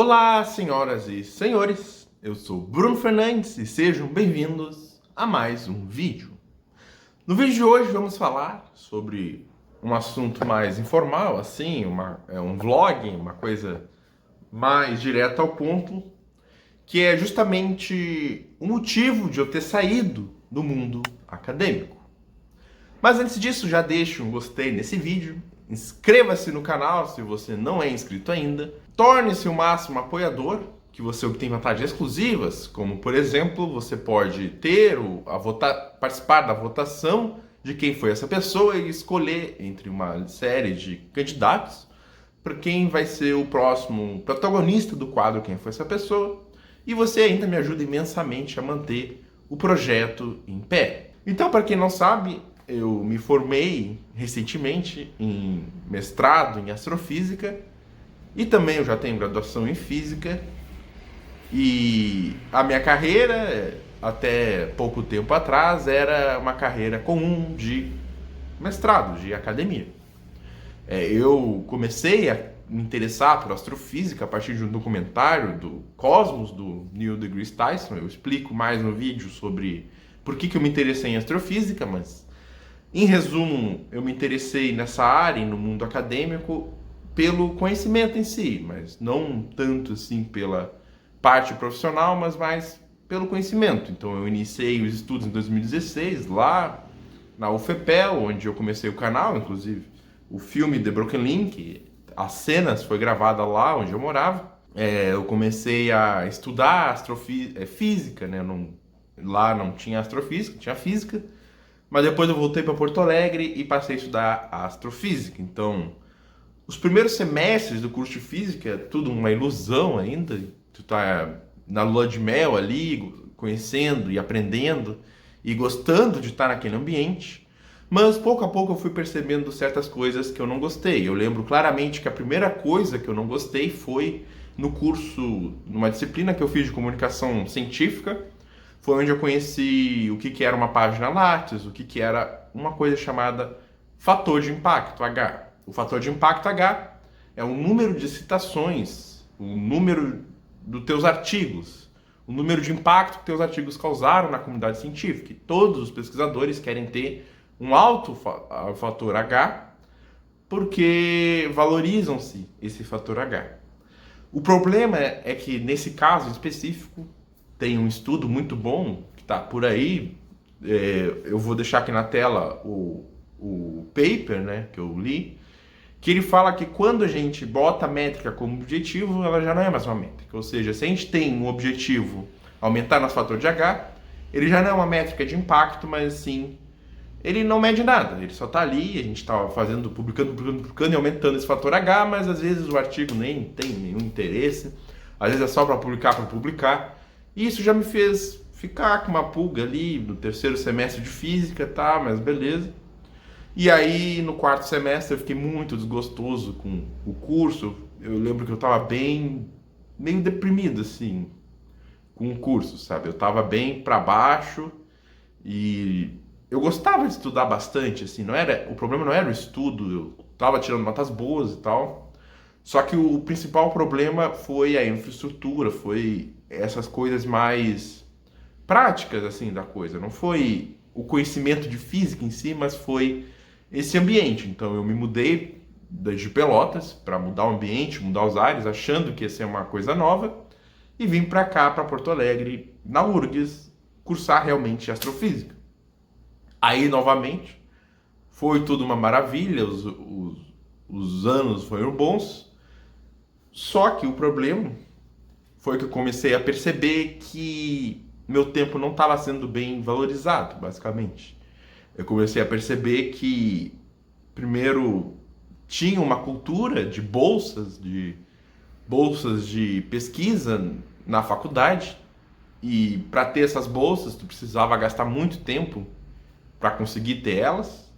Olá, senhoras e senhores, eu sou Bruno Fernandes e sejam bem-vindos a mais um vídeo. No vídeo de hoje vamos falar sobre um assunto mais informal, assim, um vlog, uma coisa mais direta ao ponto, que é justamente o motivo de eu ter saído do mundo acadêmico. Mas antes disso, já deixe um gostei nesse vídeo, inscreva-se no canal se você não é inscrito ainda, torne-se o máximo apoiador, que você obtém vantagens exclusivas, como por exemplo, você pode participar da votação de quem foi essa pessoa e escolher entre uma série de candidatos para quem vai ser o próximo protagonista do quadro Quem Foi Essa Pessoa, e você ainda me ajuda imensamente a manter o projeto em pé. Então, para quem não sabe, eu me formei recentemente em mestrado em astrofísica e também eu já tenho graduação em física. E a minha carreira, até pouco tempo atrás, era uma carreira comum de mestrado, de academia. Eu comecei a me interessar por astrofísica a partir de um documentário do Cosmos, do Neil deGrasse Tyson. Eu explico mais no vídeo sobre por que eu me interessei em astrofísica, mas em resumo, eu me interessei nessa área, no mundo acadêmico, pelo conhecimento em si, mas não tanto assim pela parte profissional, mas mais pelo conhecimento. Então eu iniciei os estudos em 2016, lá na UFPEL, onde eu comecei o canal, inclusive o filme The Broken Link, as cenas foi gravada lá onde eu morava. Eu comecei a estudar física, né? Lá não tinha astrofísica, tinha física. Mas depois eu voltei para Porto Alegre e passei a estudar astrofísica. Então, os primeiros semestres do curso de física é tudo uma ilusão ainda. Tu tá na lua de mel ali, conhecendo e aprendendo e gostando de estar naquele ambiente. Mas pouco a pouco eu fui percebendo certas coisas que eu não gostei. Eu lembro claramente que a primeira coisa que eu não gostei foi no curso, numa disciplina que eu fiz de comunicação científica. Foi onde eu conheci o que era uma página Lattes, o que era uma coisa chamada fator de impacto, H. O fator de impacto H é o número de citações, o número dos teus artigos, o número de impacto que teus artigos causaram na comunidade científica. E todos os pesquisadores querem ter um alto fator H porque valorizam-se esse fator H. O problema é que, nesse caso específico, tem um estudo muito bom que está por aí. Eu vou deixar aqui na tela o paper, né, que eu li, que ele fala que quando a gente bota a métrica como objetivo, ela já não é mais uma métrica. Ou seja, se a gente tem um objetivo aumentar nosso fator de H, ele já não é uma métrica de impacto, mas sim, ele não mede nada. Ele só está ali, a gente está publicando e aumentando esse fator H, mas às vezes o artigo nem tem nenhum interesse, às vezes é só para publicar. E isso já me fez ficar com uma pulga ali no terceiro semestre de física, tá, mas beleza. E aí no quarto semestre eu fiquei muito desgostoso com o curso. Eu lembro que eu tava meio deprimido assim com o curso, sabe? Eu tava bem para baixo e eu gostava de estudar bastante, assim, o problema não era o estudo, eu tava tirando notas boas e tal. Só que o principal problema foi a infraestrutura, foi essas coisas mais práticas assim da coisa. Não foi o conhecimento de física em si, mas foi esse ambiente. Então eu me mudei de Pelotas para mudar o ambiente, mudar os ares, achando que ia ser uma coisa nova, e vim para cá, para Porto Alegre, na URGS, cursar realmente astrofísica. Aí novamente foi tudo uma maravilha, os anos foram bons. Só que o problema foi que eu comecei a perceber que meu tempo não estava sendo bem valorizado, basicamente. Eu comecei a perceber que, primeiro, tinha uma cultura de bolsas de pesquisa na faculdade, e para ter essas bolsas tu precisava gastar muito tempo para conseguir ter elas.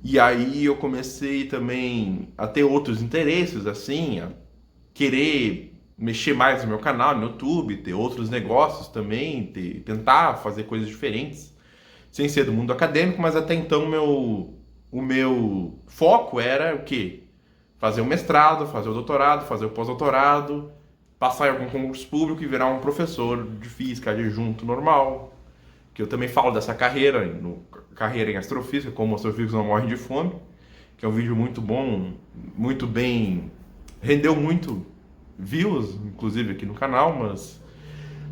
E aí eu comecei também a ter outros interesses, assim, a querer mexer mais no meu canal, no YouTube, ter outros negócios também, tentar fazer coisas diferentes, sem ser do mundo acadêmico, mas até então o meu foco era o quê? Fazer o mestrado, fazer o doutorado, fazer o pós-doutorado passar em algum concurso público e virar um professor de física adjunto normal, que eu também falo dessa carreira, carreira em astrofísica, como astrofísicos não morrem de fome, que é um vídeo muito bom, muito bem, rendeu muito views, inclusive aqui no canal, mas...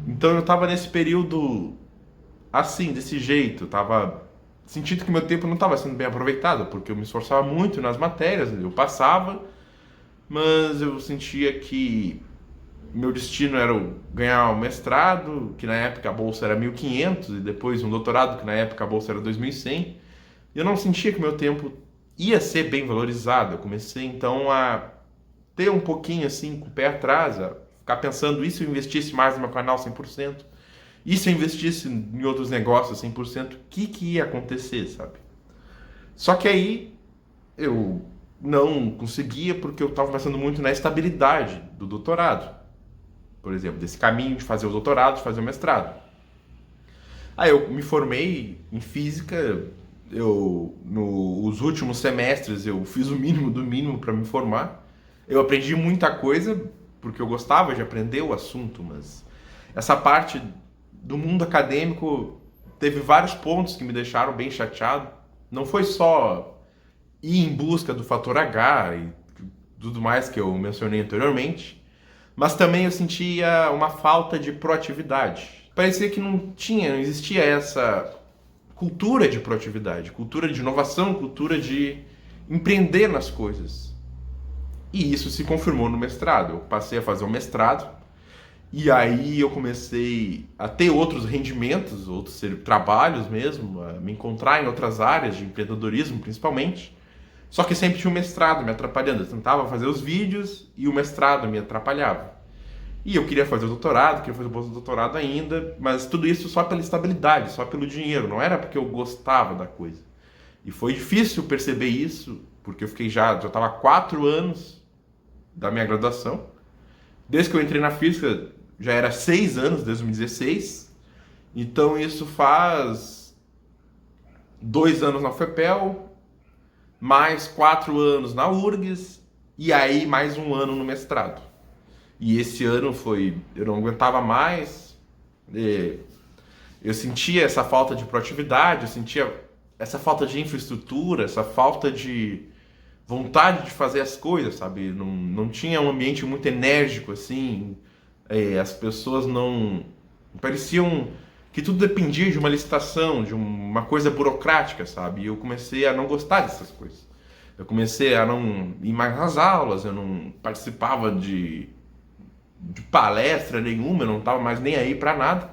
Então eu tava nesse período assim, desse jeito, tava sentindo que meu tempo não estava sendo bem aproveitado, porque eu me esforçava muito nas matérias, eu passava, mas eu sentia que meu destino era ganhar um mestrado, que na época a bolsa era 1.500, e depois um doutorado, que na época a bolsa era 2.100, e eu não sentia que meu tempo ia ser bem valorizado. Eu comecei então a ter um pouquinho assim, com o pé atrás, a ficar pensando, e se eu investisse mais no meu canal 100%? E se eu investisse em outros negócios 100%, o que ia acontecer, sabe? Só que aí eu não conseguia porque eu estava pensando muito na estabilidade do doutorado. Por exemplo, desse caminho de fazer o doutorado, de fazer o mestrado. Aí eu me formei em física, nos últimos semestres eu fiz o mínimo do mínimo para me formar. Eu aprendi muita coisa porque eu gostava de aprender o assunto, mas essa parte do mundo acadêmico teve vários pontos que me deixaram bem chateado. Não foi só ir em busca do fator H e tudo mais que eu mencionei anteriormente, mas também eu sentia uma falta de proatividade. Parecia que não existia essa cultura de proatividade, cultura de inovação, cultura de empreender nas coisas. E isso se confirmou no mestrado. Eu passei a fazer o mestrado, e aí eu comecei a ter outros rendimentos, outros trabalhos mesmo, a me encontrar em outras áreas de empreendedorismo principalmente. Só que sempre tinha o mestrado me atrapalhando. Eu tentava fazer os vídeos e o mestrado me atrapalhava. E eu queria fazer o doutorado, queria fazer o pós-doutorado ainda, mas tudo isso só pela estabilidade, só pelo dinheiro, não era porque eu gostava da coisa. E foi difícil perceber isso, porque eu fiquei já estava há 4 anos da minha graduação. Desde que eu entrei na física, já era 6 anos, desde 2016. Então isso faz 2 anos na FEPEL, mais 4 anos na URGS, e aí mais 1 ano no mestrado. E esse ano eu não aguentava mais, eu sentia essa falta de proatividade, eu sentia essa falta de infraestrutura, essa falta de vontade de fazer as coisas, sabe? Não tinha um ambiente muito enérgico, assim, as pessoas não... Pareciam que tudo dependia de uma licitação, de uma coisa burocrática, sabe? E eu comecei a não gostar dessas coisas. Eu comecei a não ir mais nas aulas, eu não participava de palestra nenhuma, eu não estava mais nem aí para nada.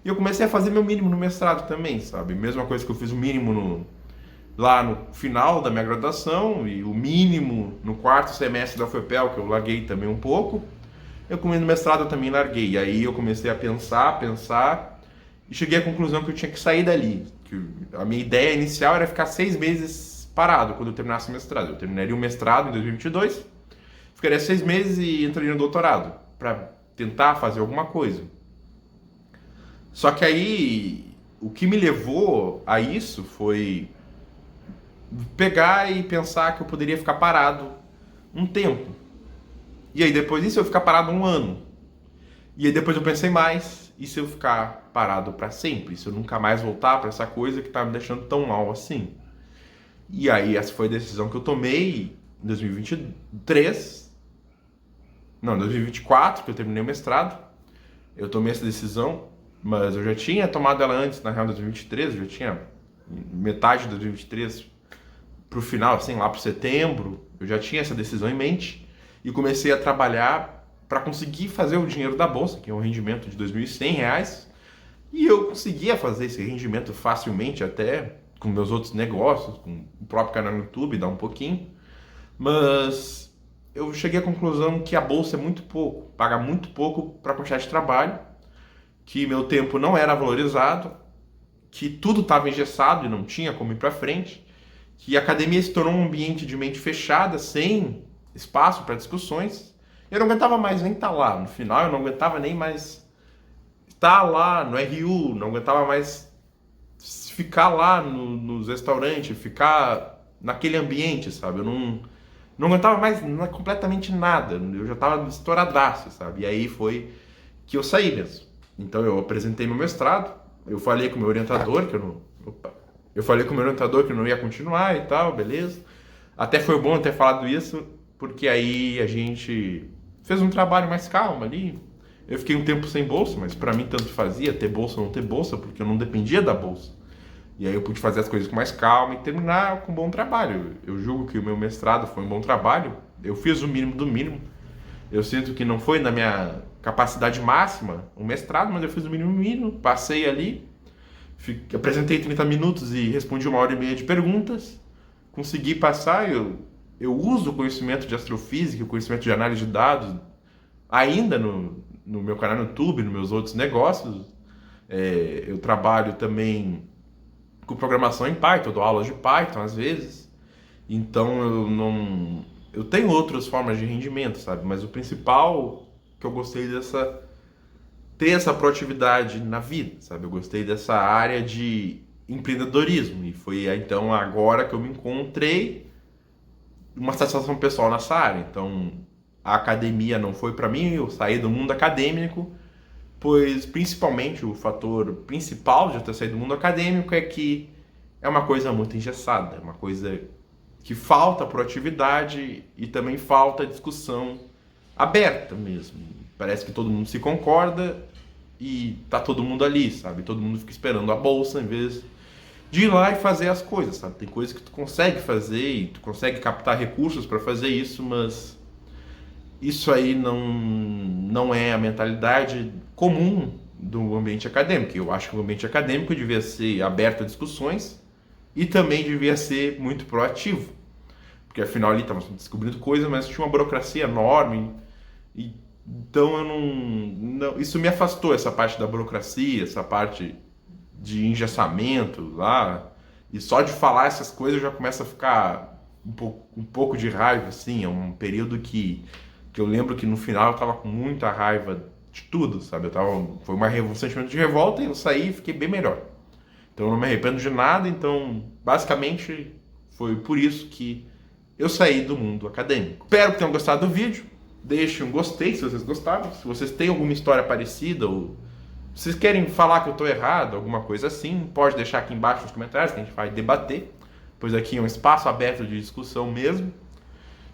E eu comecei a fazer meu mínimo no mestrado também, sabe? Mesma coisa que eu fiz o mínimo lá no final da minha graduação e o mínimo no 4º semestre da UFPEL, que eu larguei também um pouco. Eu no mestrado eu também larguei. E aí eu comecei a pensar e cheguei à conclusão que eu tinha que sair dali. Que a minha ideia inicial era ficar 6 meses parado quando eu terminasse o mestrado. Eu terminaria o mestrado em 2022, ficaria 6 meses e entraria no doutorado para tentar fazer alguma coisa. Só que aí o que me levou a isso foi pegar e pensar que eu poderia ficar parado um tempo. E aí depois disso eu ficar parado 1 ano. E aí depois eu pensei mais, e se eu ficar parado para sempre? Se eu nunca mais voltar para essa coisa que tá me deixando tão mal assim? E aí essa foi a decisão que eu tomei em 2023. Não, 2024, que eu terminei o mestrado, eu tomei essa decisão, mas eu já tinha tomado ela antes, na real, em 2023, eu já tinha metade de 2023 pro final, assim, lá pro setembro, eu já tinha essa decisão em mente e comecei a trabalhar para conseguir fazer o dinheiro da bolsa, que é um rendimento de R$ 2.100, e eu conseguia fazer esse rendimento facilmente, até com meus outros negócios, com o próprio canal no YouTube, dá um pouquinho, mas eu cheguei à conclusão que a bolsa é muito pouco, paga muito pouco para a quantidade de trabalho, que meu tempo não era valorizado, que tudo estava engessado e não tinha como ir para frente, que a academia se tornou um ambiente de mente fechada, sem espaço para discussões. Eu não aguentava mais nem estar lá. No final, eu não aguentava nem mais estar lá no RU, não aguentava mais ficar lá nos restaurantes, ficar naquele ambiente, sabe? Não aguentava mais completamente nada. Eu já tava estouradaço, sabe? E aí foi que eu saí mesmo. Então eu apresentei meu mestrado, eu falei com o meu orientador que eu não. Opa! Eu falei com o meu orientador que eu não ia continuar e tal, beleza. Até foi bom ter falado isso, porque aí a gente fez um trabalho mais calmo ali. Eu fiquei um tempo sem bolsa, mas para mim tanto fazia ter bolsa ou não ter bolsa, porque eu não dependia da bolsa. E aí eu pude fazer as coisas com mais calma e terminar com um bom trabalho. Eu julgo que o meu mestrado foi um bom trabalho. Eu fiz o mínimo do mínimo. Eu sinto que não foi na minha capacidade máxima o mestrado, mas eu fiz o mínimo do mínimo. Passei ali, apresentei 30 minutos e respondi 1 hora e meia de perguntas. Consegui passar. Eu uso o conhecimento de astrofísica, o conhecimento de análise de dados ainda no meu canal no YouTube, nos meus outros negócios. Eu trabalho também com programação em Python, eu dou aulas de Python às vezes. Então eu tenho outras formas de rendimento, sabe? Mas o principal que eu gostei ter essa proatividade na vida, sabe? Eu gostei dessa área de empreendedorismo e foi então agora que eu me encontrei uma satisfação pessoal nessa área. Então a academia não foi para mim, eu saí do mundo acadêmico, pois principalmente o fator principal de eu ter saído do mundo acadêmico é que é uma coisa muito engessada, é uma coisa que falta proatividade e também falta discussão aberta mesmo. Parece que todo mundo se concorda e tá todo mundo ali, sabe? Todo mundo fica esperando a bolsa em vez de ir lá e fazer as coisas, sabe? Tem coisas que tu consegue fazer e tu consegue captar recursos para fazer isso, mas isso aí não é a mentalidade comum do ambiente acadêmico. Eu acho que o ambiente acadêmico devia ser aberto a discussões e também devia ser muito proativo. Porque afinal ali estávamos descobrindo coisas, mas tinha uma burocracia enorme. Então eu não. Isso me afastou, essa parte da burocracia, essa parte de engessamento lá. E só de falar essas coisas eu já começo a ficar um pouco de raiva, assim. É um período que eu lembro que no final eu tava com muita raiva de tudo, sabe? Foi um sentimento de revolta e eu saí e fiquei bem melhor. Então eu não me arrependo de nada, então basicamente foi por isso que eu saí do mundo acadêmico. Espero que tenham gostado do vídeo. Deixem um gostei se vocês gostaram. Se vocês têm alguma história parecida ou vocês querem falar que eu estou errado, alguma coisa assim, pode deixar aqui embaixo nos comentários que a gente vai debater, pois aqui é um espaço aberto de discussão mesmo.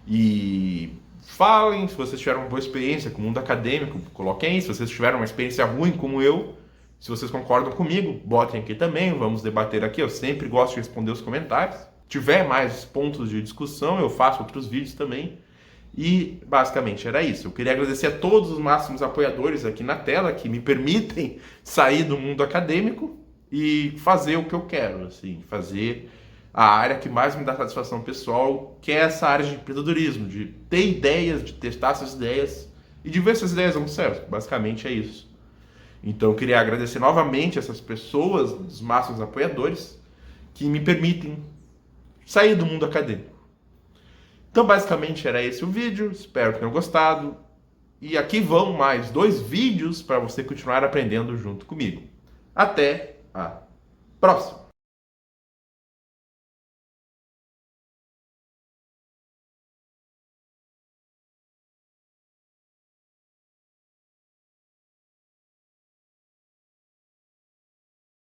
E falem se vocês tiveram uma boa experiência com o mundo acadêmico, coloquem aí. Se vocês tiveram uma experiência ruim como eu, se vocês concordam comigo, botem aqui também, vamos debater aqui. Eu sempre gosto de responder os comentários. Se tiver mais pontos de discussão, eu faço outros vídeos também. E basicamente era isso. Eu queria agradecer a todos os máximos apoiadores aqui na tela que me permitem sair do mundo acadêmico e fazer o que eu quero, assim, fazer a área que mais me dá satisfação pessoal, que é essa área de empreendedorismo, de ter ideias, de testar essas ideias e de ver se as ideias dão certo. Basicamente é isso. Então eu queria agradecer novamente essas pessoas, os máximos apoiadores, que me permitem sair do mundo acadêmico. Então basicamente era esse o vídeo, espero que tenham gostado. E aqui vão mais 2 vídeos para você continuar aprendendo junto comigo. Até a próxima!